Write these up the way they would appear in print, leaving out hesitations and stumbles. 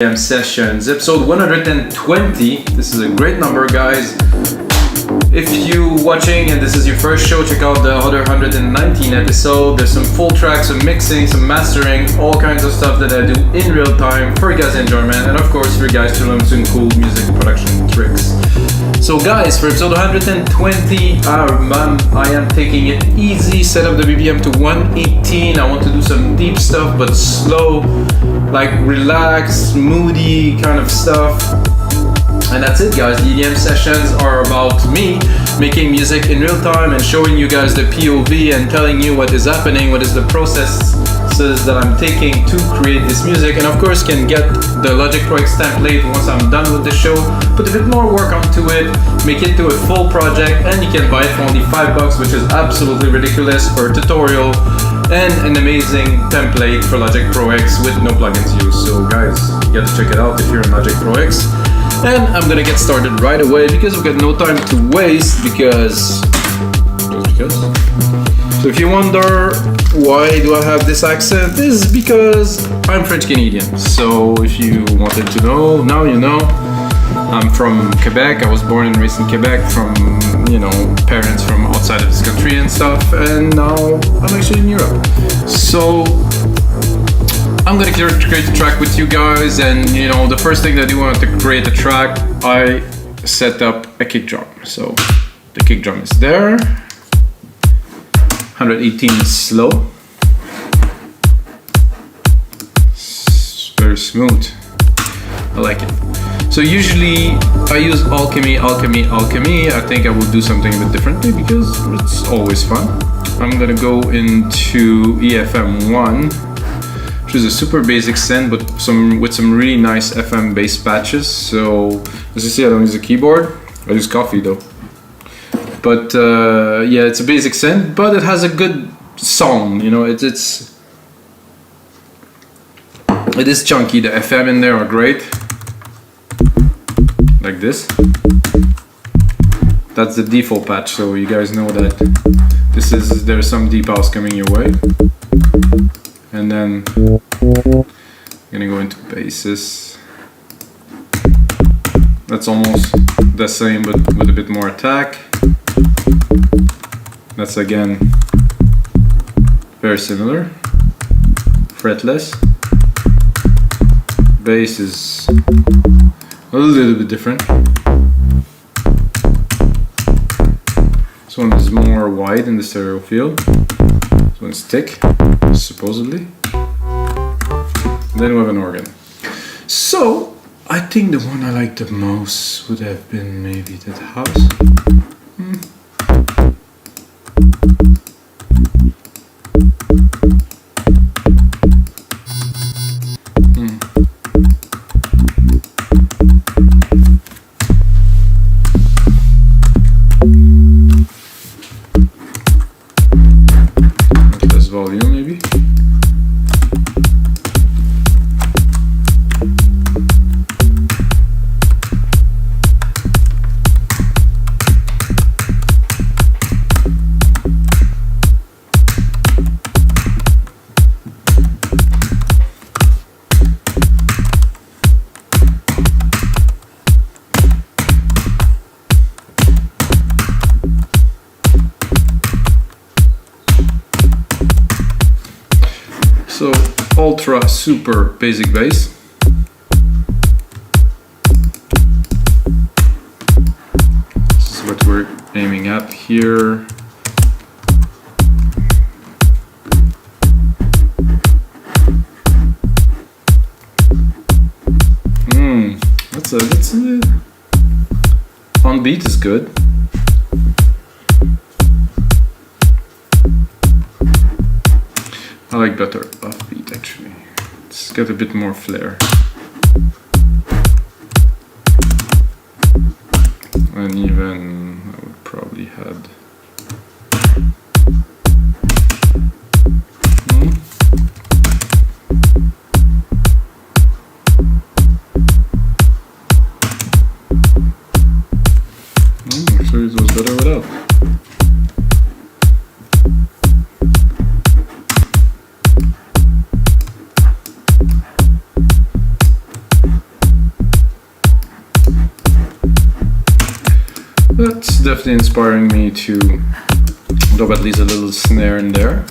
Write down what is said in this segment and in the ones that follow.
BPM Sessions, episode 120. This is a great number, guys. If you're watching and this is your first show, check out the other 119 episode. There's some full tracks, some mixing, some mastering, all kinds of stuff that I do in real time for you guys' enjoyment, and of course for you guys to learn some cool music production tricks. So guys, for episode 120, I am taking it easy, set up the BPM to 118. I want to do some deep stuff, but slow, like relaxed, moody kind of stuff. And that's it, guys. The EDM sessions are about me making music in real time and showing you guys the POV and telling you what is happening, what is the processes that I'm taking to create this music. And of course, can get the Logic Pro X template once I'm done with the show, put a bit more work onto it, make it to a full project, and you can buy it for only $5, which is absolutely ridiculous for a tutorial and an amazing template for Logic Pro X with no plugins used. So guys, you gotta check it out if you're in Logic Pro X. And I'm gonna get started right away because we've got no time to waste because. So if you wonder why do I have this accent, this is because I'm French Canadian. So if you wanted to know, now you know. I'm from Quebec. I was born and raised in Quebec from, parents from outside of this country and stuff. And now I'm actually in Europe. So I'm gonna create a track with you guys, and the first thing that I do want to create a track, I set up a kick drum. So the kick drum is there. 118 is slow. It's very smooth. I like it. So usually I use alchemy. I think I will do something a bit differently because it's always fun. I'm gonna go into EFM1. Which is a super basic synth, but with some really nice FM bass patches. So as you see, I don't use a keyboard. I use coffee though. But yeah, it's a basic synth, but it has a good song. It is chunky. The FM in there are great, like this. That's the default patch, so you guys know that there's some deep house coming your way. And then I'm gonna go into basses. That's almost the same, but with a bit more attack. That's again very similar. Fretless. Bass is a little bit different. This one is more wide in the stereo field. This one's thick, supposedly. Then we have an organ. So I think the one I liked the most would have been maybe that house. Less volume maybe. So ultra super basic bass. This is what we're aiming at here. That's a on beat is good. I like better offbeat actually. It's got a bit more flair. And even I would probably add actually it was better without. That's definitely inspiring me to drop at least a little snare in there.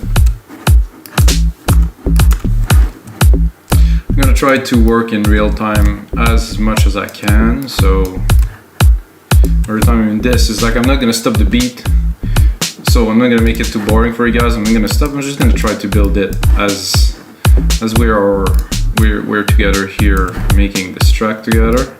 I'm gonna try to work in real time as much as I can, so every time I'm in this, it's like I'm not gonna stop the beat, so I'm not gonna make it too boring for you guys. I'm not gonna stop, I'm just gonna try to build it as we're together here making this track together.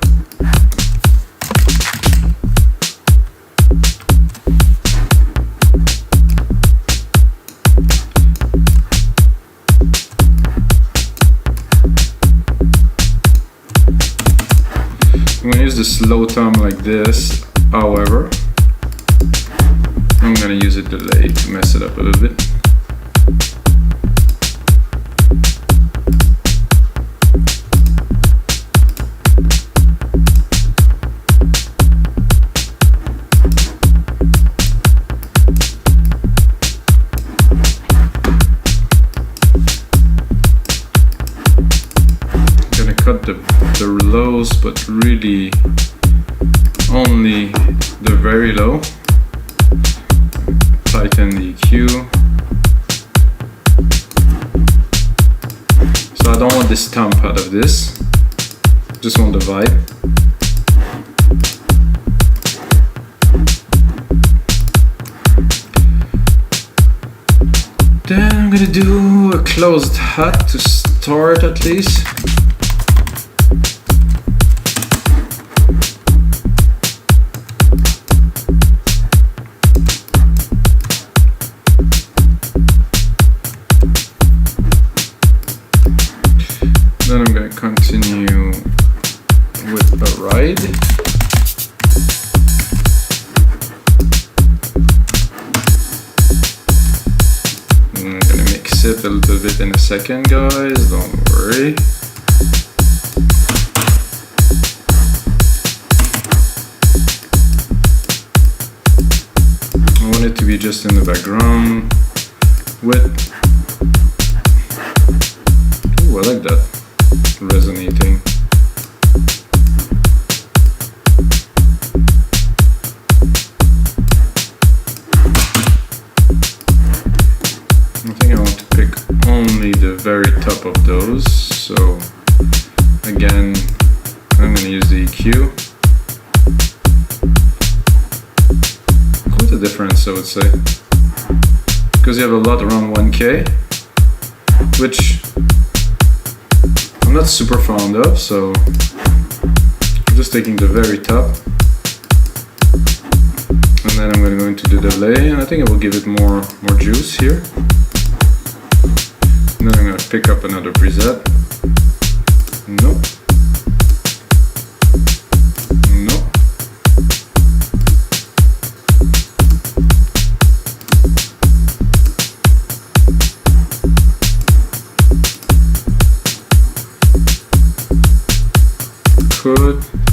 I'm gonna use the slow tom like this, however, I'm gonna use a delay to mess it up a little bit. Cut the lows, but really only the very low. Tighten the EQ. So I don't want this thump out of this. Just want the vibe. Then I'm gonna do a closed hat to start at least. Then I'm going to continue with a ride. I'm going to mix it a little bit in a second, guys, don't worry. I want it to be just in the background with... Ooh, I like that. Resonating. I think I want to pick only the very top of those, so again I'm going to use the EQ. Quite a difference, I would say, because you have a lot around 1K, which I'm not super fond of, so I'm just taking the very top, and then I'm going to go into the delay, and I think it will give it more juice here. And then I'm going to pick up another preset. Nope. Nope.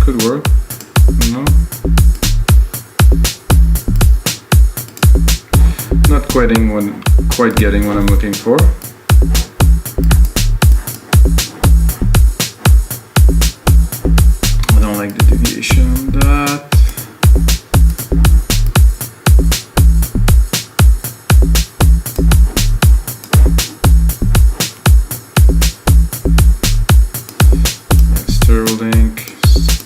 Could work. No. Not quite getting what I'm looking for. I don't like the deviation on that. Sterling.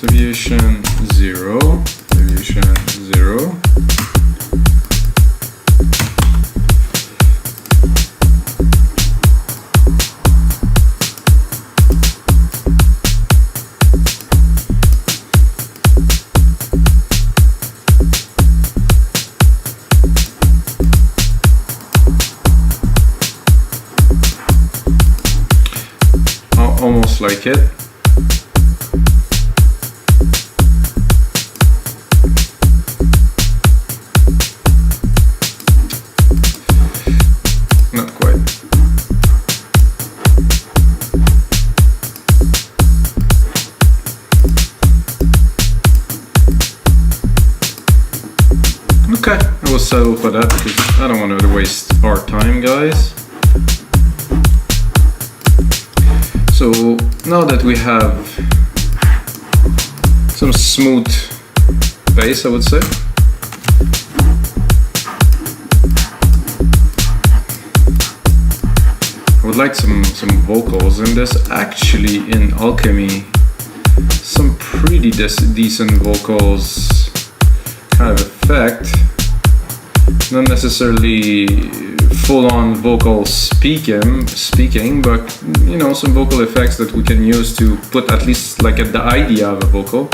Deviation 0, deviation 0. Almost like it. Not quite. Okay, I will settle for that because I don't want to waste our time, guys. So now that we have some smooth bass, I would say, would like some vocals, and there's actually in Alchemy some pretty decent vocals kind of effect. Not necessarily full-on vocal speaking, but you know, some vocal effects that we can use to put at least like the idea of a vocal.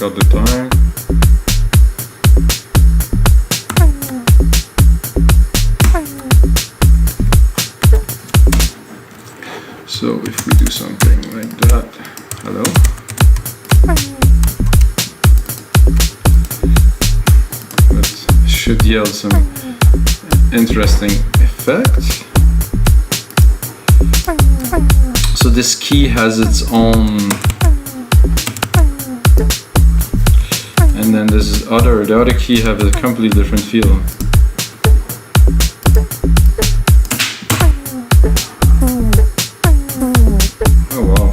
Out the time. So if we do something like that, hello. That should yield some interesting effect. So this key has its own. And then the other key have a completely different feel. Oh wow.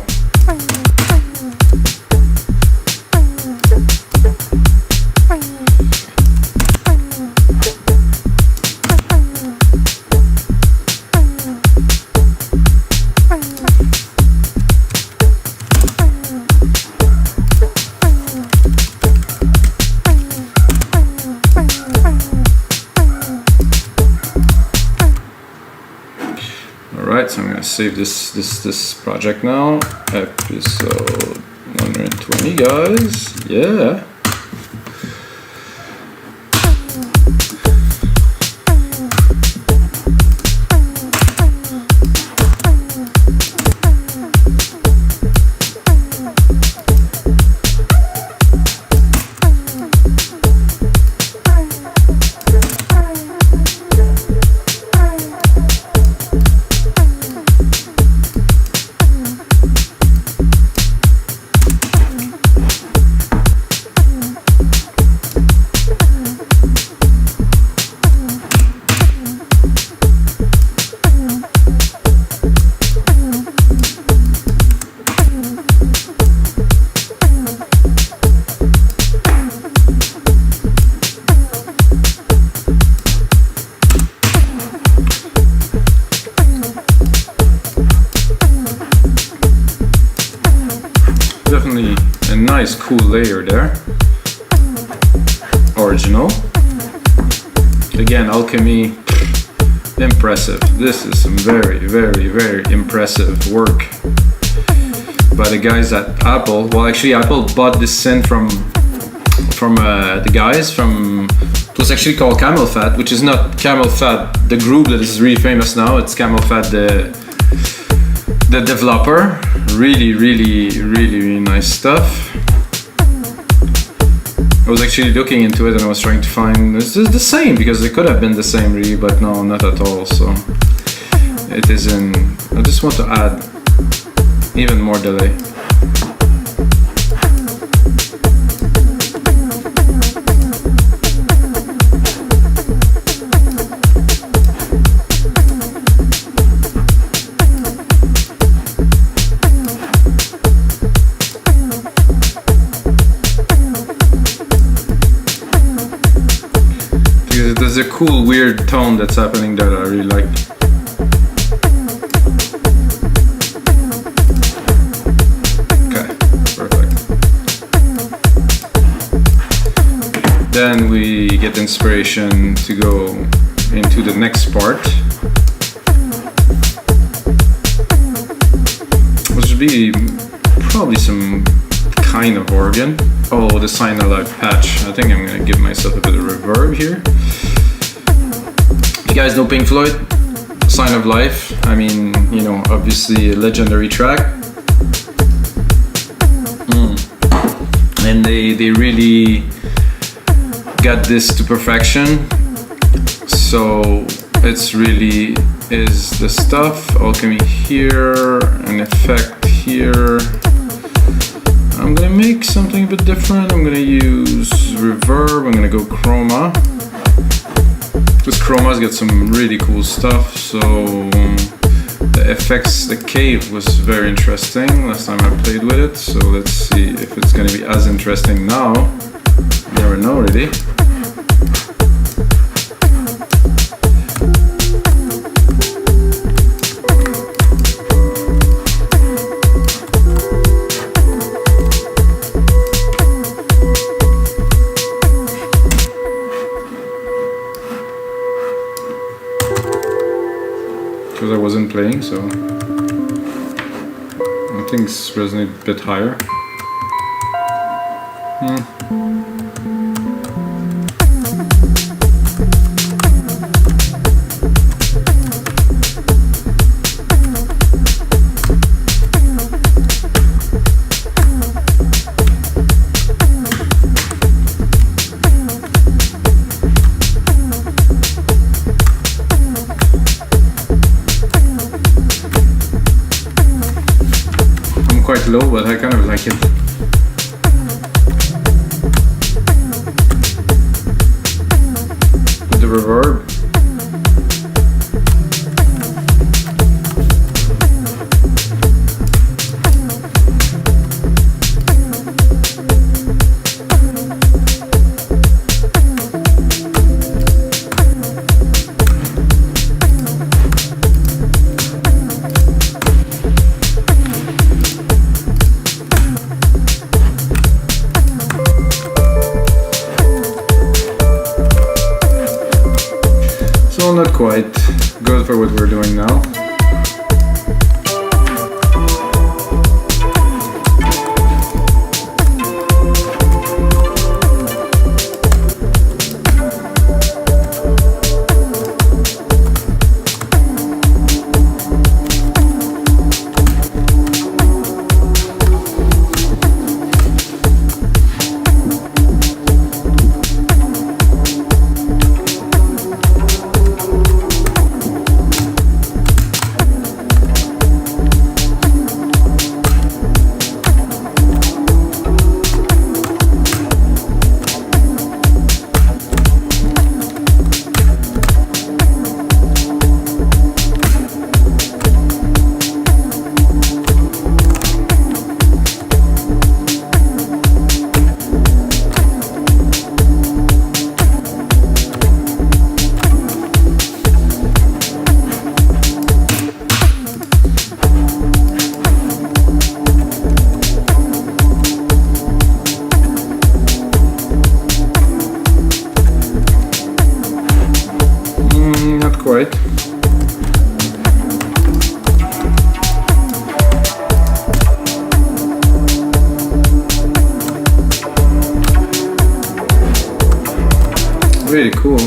Alright, so I'm gonna save this project now. Episode 120, guys. Yeah. Definitely a nice cool layer there. Original. Again, Alchemy, impressive. This is some very impressive work by the guys at Apple. Well, actually Apple bought this synth from the guys from, it was actually called Camel Fat, which is not Camel Fat the group that is really famous now. It's Camel Fat the developer. Really nice stuff. I was actually looking into it and I was trying to find, is this the same? Because it could have been the same really, but no, not at all. So it is in, I just want to add even more delay. There's a cool weird tone that's happening that I really like. Okay, perfect. Then we get inspiration to go into the next part. be probably some kind of organ. Oh, the Sign of Life patch. I think I'm gonna give myself a bit of reverb here. You guys know Pink Floyd? Sign of Life. I mean, you know, obviously a legendary track. And they really got this to perfection. So it's really is the stuff. Alchemy here, an effect here. I'm gonna make something a bit different. I'm gonna use reverb. I'm gonna go chroma. This chroma's got some really cool stuff. So the effects, the cave was very interesting last time I played with it. So let's see if it's gonna be as interesting now. You never know, really. Because I wasn't playing, so I think it's resonates a bit higher. Quite low, but I kind of like it. With the reverb. So not quite good for what we're doing now. Quite. Really cool.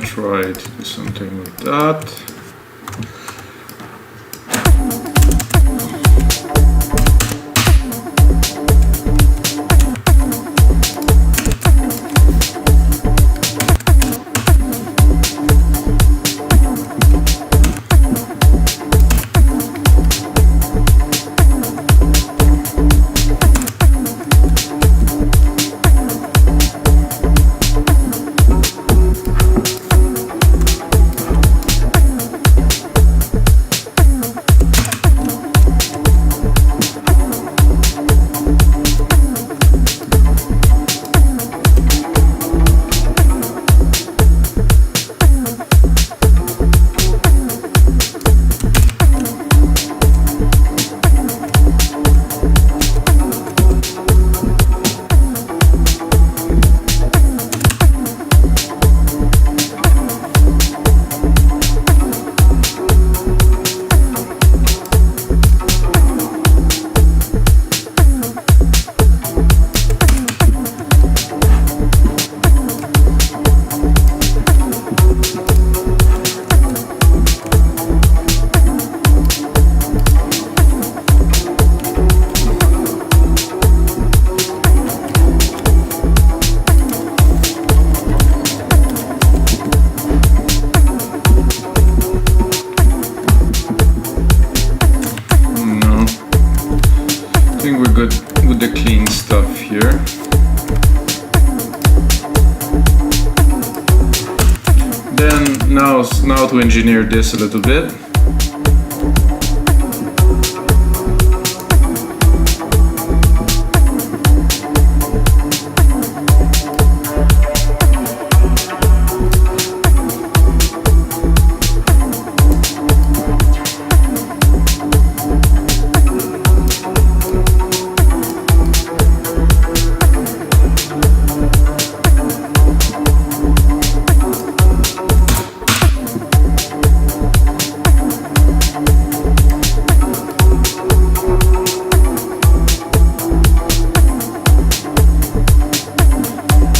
Try to do something like that. now to engineer this a little bit.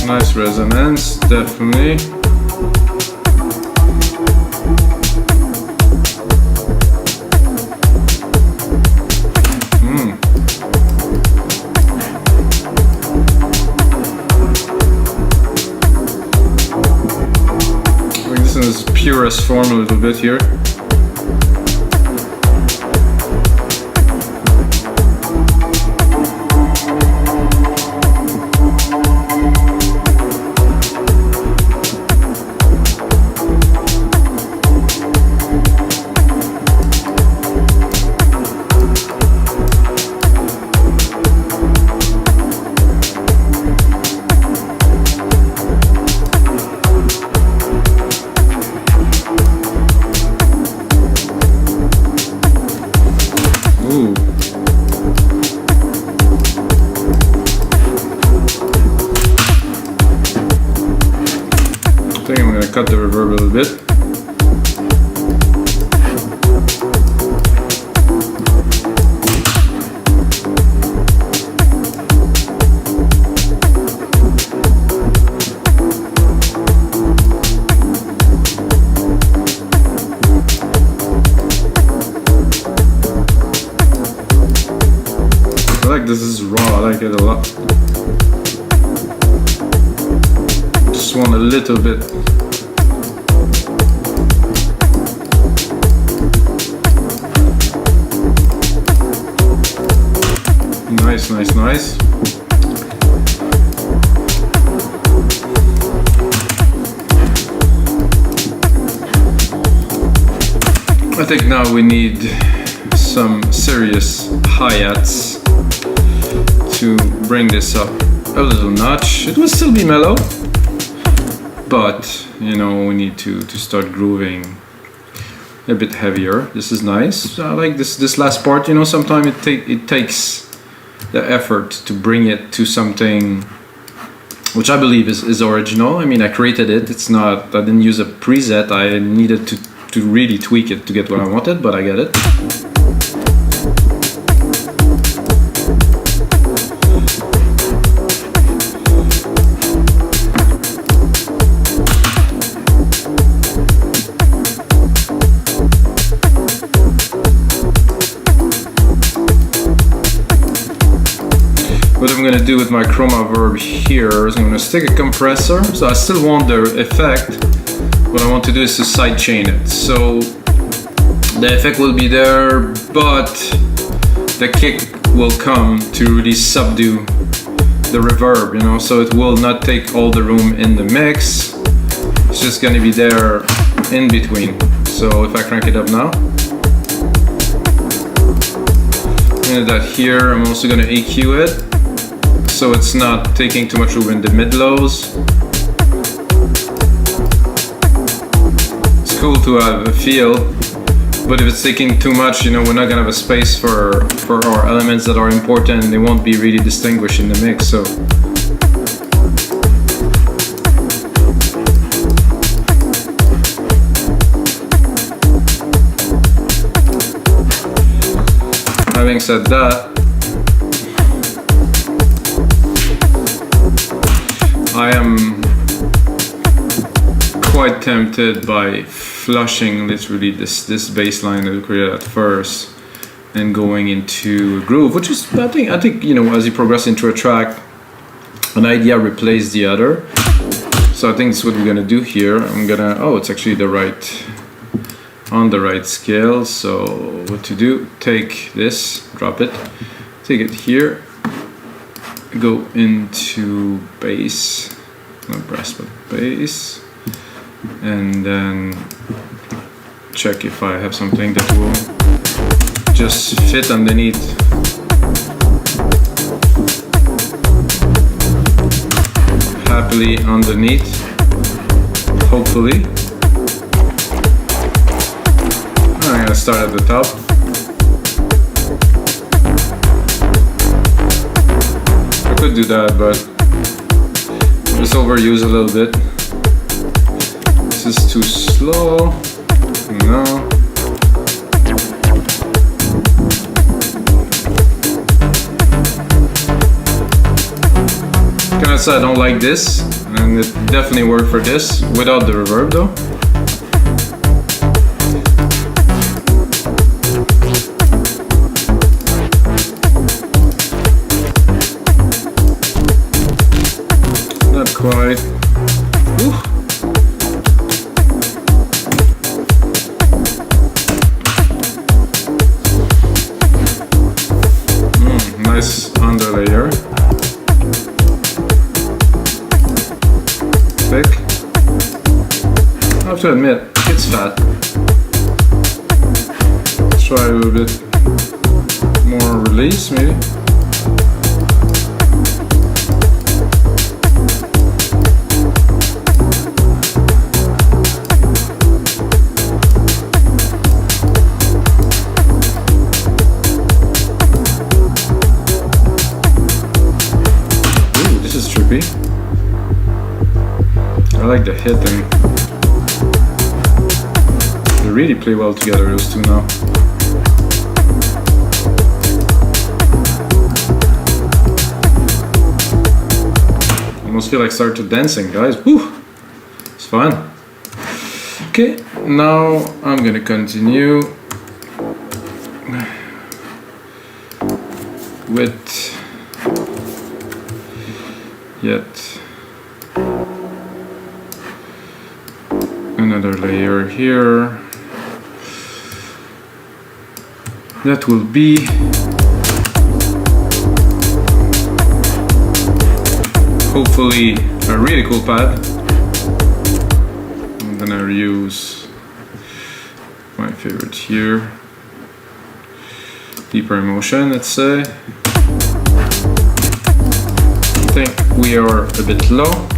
Nice resonance, definitely. I think this is in its purest form a little bit here. I think I'm going to cut the reverb a little bit. I like this is raw, I like it a lot. Just want a little bit. Nice, nice, nice. I think now we need some serious hi-hats to bring this up a little notch. It will still be mellow, but you know, we need to start grooving a bit heavier. This is nice. I like this last part. You know, sometimes it takes the effort to bring it to something which I believe is original. I mean, I created it. It's not, I didn't use a preset. I needed to really tweak it to get what I wanted, but I get it. What I'm going to do with my chroma verb here is I'm going to stick a compressor. So I still want the effect. What I want to do is to sidechain it. So the effect will be there, but the kick will come to really subdue the reverb, you know, so it will not take all the room in the mix. It's just going to be there in between. So if I crank it up now, and that here, I'm also going to EQ it, so it's not taking too much room in the mid-lows. It's cool to have a feel, but if it's taking too much, you know, we're not gonna have a space for our elements that are important, and they won't be really distinguished in the mix. So having said that, I am quite tempted by flushing literally this bass line that we created at first and going into a groove, which is I think you know, as you progress into a track, an idea replaces the other. So I think that's what we're gonna do here. I'm gonna it's actually on the right scale. So what to do? Take this, drop it, take it here. Go into bass, not brass but bass, and then check if I have something that will just fit underneath. Happily underneath, hopefully. I'm gonna start at the top. I could do that, but just overuse a little bit. This is too slow. No. Kinda say I don't like this, and it definitely worked for this without the reverb though. Not quite. Ooh. Nice underlayer. Thick. I have to admit, it's fat. Let's try a little bit more release, maybe. I like the hit, and they really play well together, those two now. Almost feel like start to dancing, guys. Woo! It's fun. Okay, now I'm gonna continue with another layer here. That will be hopefully a really cool pad. I'm gonna reuse my favorite here, Deeper Emotion, let's say. I think we are a bit low.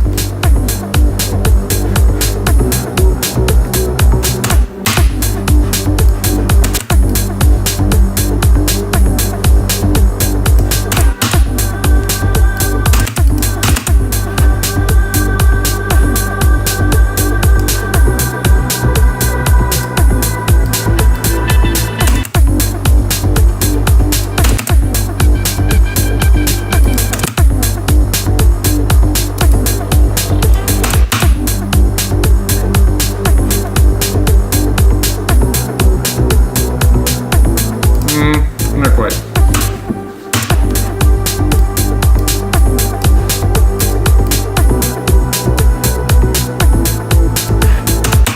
Not quite.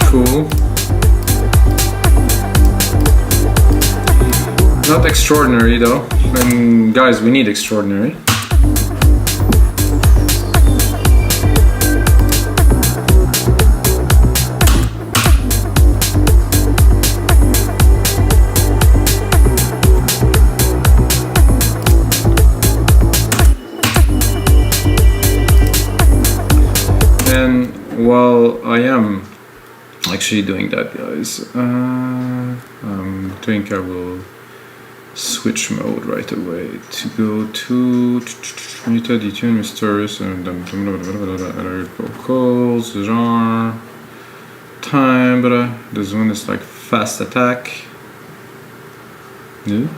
Cool. Not extraordinary though. And guys, we need extraordinary. And while I am actually doing that, guys, I think I will switch mode right away to go to muted, detune, restores, and vocals, genre, timbre. This one is like fast attack. New.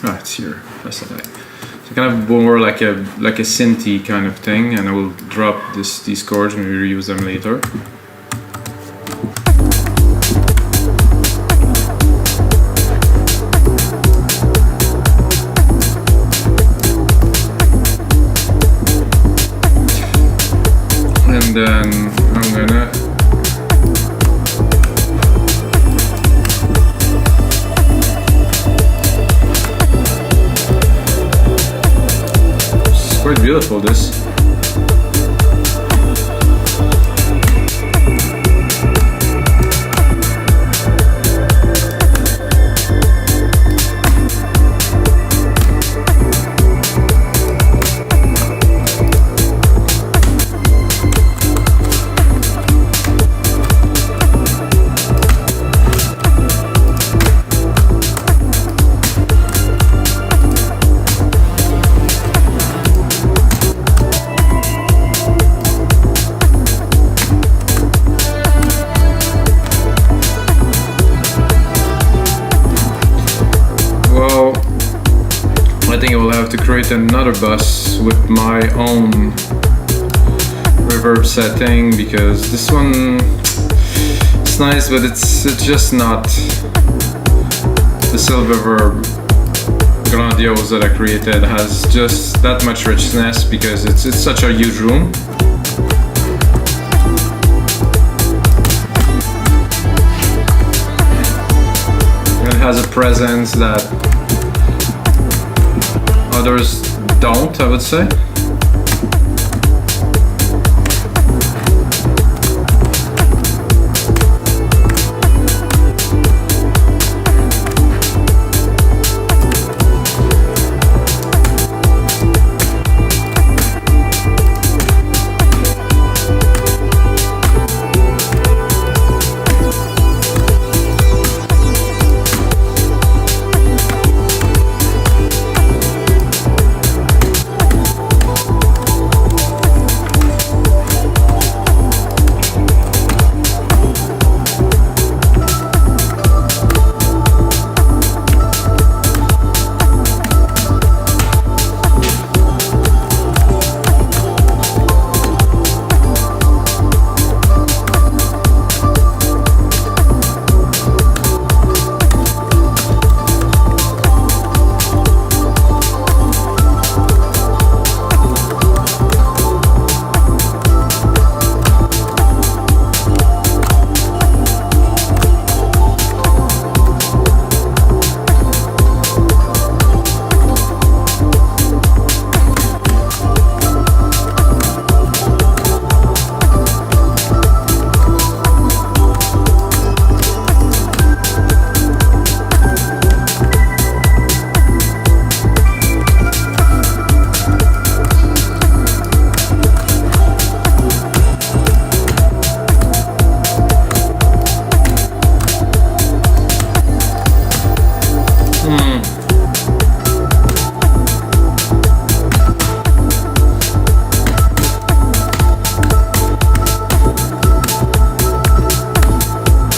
It's here. Fast attack. So kind of more like a synthy kind of thing, and I will drop these chords and reuse them later. And then I'm gonna quite beautiful, this. I think I will have to create another bus with my own reverb setting, because this one is nice, but it's just not the Silververb Grandiose that I created has just that much richness, because it's such a huge room. And it has a presence that others don't, I would say.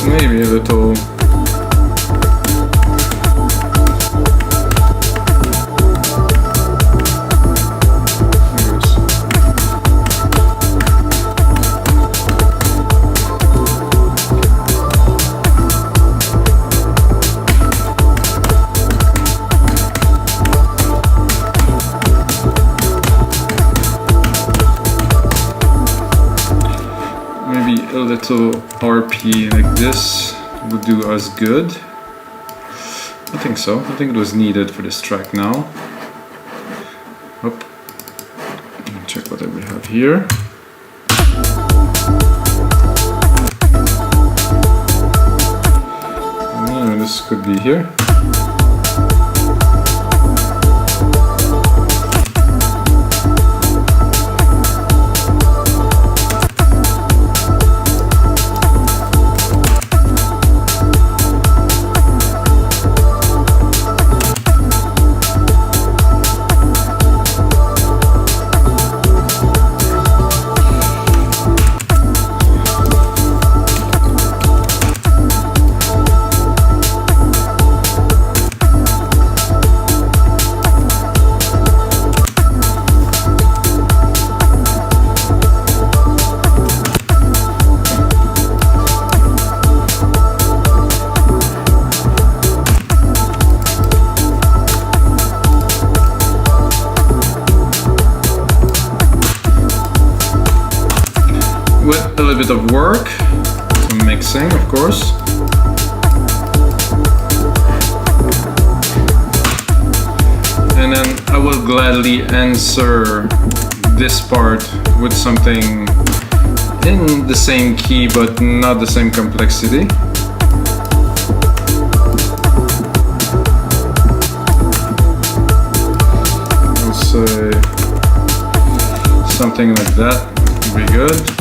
Maybe a little. Maybe a little RP like this would do us good. I think so. I think it was needed for this track now. Up. Check what we have here. This could be here. With a little bit of work, some mixing, of course. And and then I will gladly answer this part with something in the same key but not the same complexity. I'll say something like that would be good.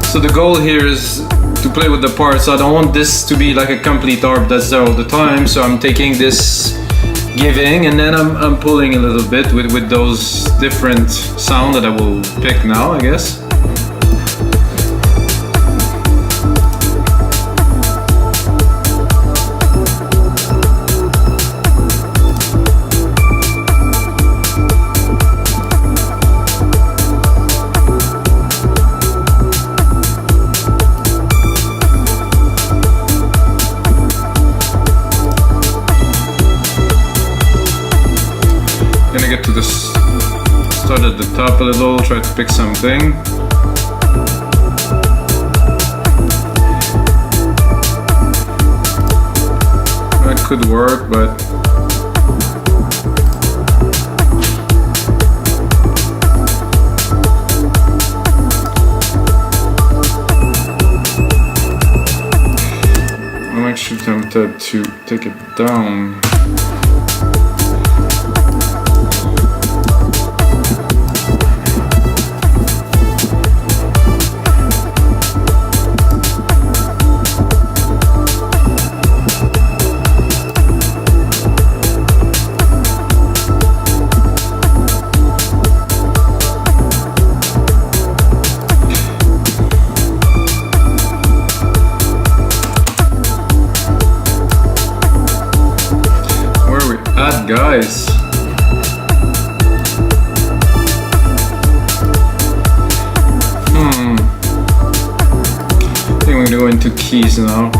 So the goal here is to play with the parts. I don't want this to be like a complete harp that's there all the time. So I'm taking this giving and then I'm pulling a little bit with those different sound that I will pick now, I guess. Gonna get to this, start at the top a little, try to pick something. That could work, but I'm actually tempted to take it down. Guys, I think we're gonna go into keys now.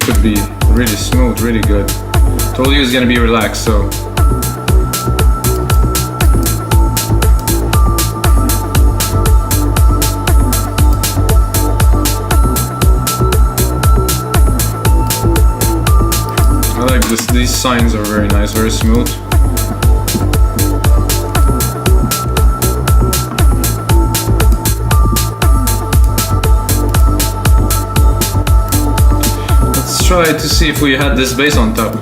Could be really smooth, really good. Told you it's gonna be relaxed, so. I like this, these signs are very nice, very smooth. Try to see if we had this bass on top.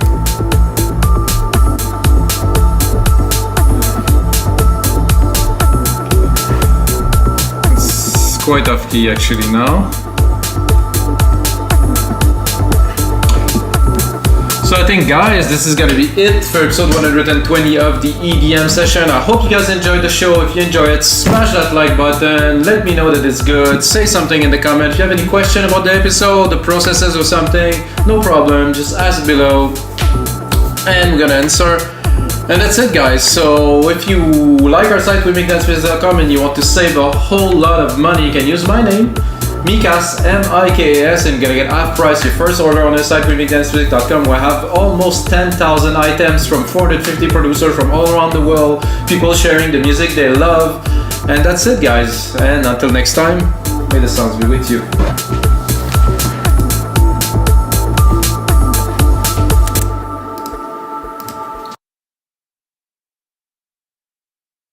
It's quite off key actually now. So I think, guys, this is gonna be it for episode 120 of the EDM session. I hope you guys enjoyed the show. If you enjoy it, smash that like button. Let me know that it's good. Say something in the comment. If you have any question about the episode, the processes or something, no problem. Just ask below and we're gonna answer. And that's it, guys. So if you like our site, wemake-dancemusic.com, and you want to save a whole lot of money, you can use my name, Mikas, M-I-K-A-S, and you're gonna get half price your first order on the site wemake-dancemusic.com, where I have almost 10,000 items from 450 producers from all around the world, people sharing the music they love. And that's it, guys. And until next time, may the sounds be with you.